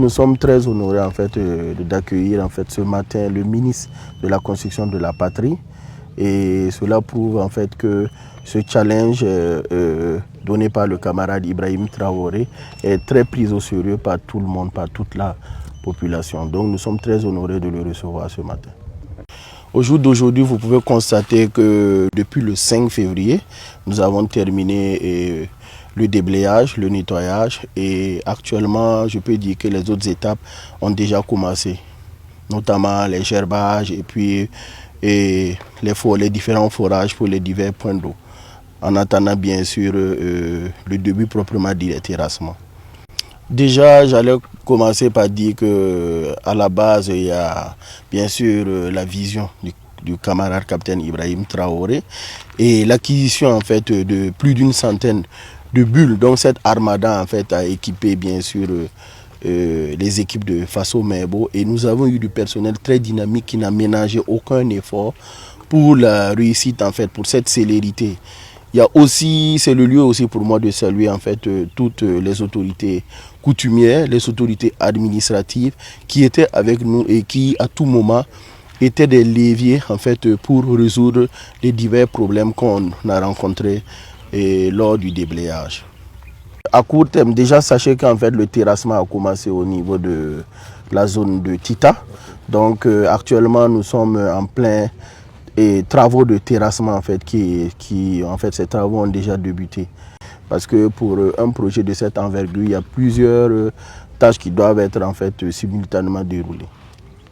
nous sommes très honorés en fait d'accueillir en fait ce matin le ministre de la construction de la patrie, et cela prouve en fait que ce challenge donné par le camarade Ibrahim Traoré est très pris au sérieux par tout le monde, par toute la population. Donc nous sommes très honorés de le recevoir ce matin. Au jour d'aujourd'hui, vous pouvez constater que depuis le 5 février, nous avons terminé le déblayage, le nettoyage, et actuellement, je peux dire que les autres étapes ont déjà commencé, notamment les gerbages et puis les différents forages pour les divers points d'eau, en attendant bien sûr le début proprement dit des terrassements. Déjà, j'allais commencer par dire qu'à la base, il y a bien sûr la vision du camarade capitaine Ibrahim Traoré et l'acquisition en fait de plus d'une centaine de bulles. Donc cette armada en fait a équipé bien sûr les équipes de Faso Mebo, et nous avons eu du personnel très dynamique qui n'a ménagé aucun effort pour la réussite en fait, pour cette célérité. Il y a aussi, c'est le lieu aussi pour moi de saluer en fait toutes les autorités coutumières, les autorités administratives qui étaient avec nous et qui à tout moment étaient des leviers en fait pour résoudre les divers problèmes qu'on a rencontrés lors du déblayage. À court terme, déjà sachez qu'en fait le terrassement a commencé au niveau de la zone de Tita. Donc actuellement nous sommes en plein travaux de terrassement en fait ces travaux ont déjà débuté. Parce que pour un projet de cette envergure, il y a plusieurs tâches qui doivent être en fait simultanément déroulées.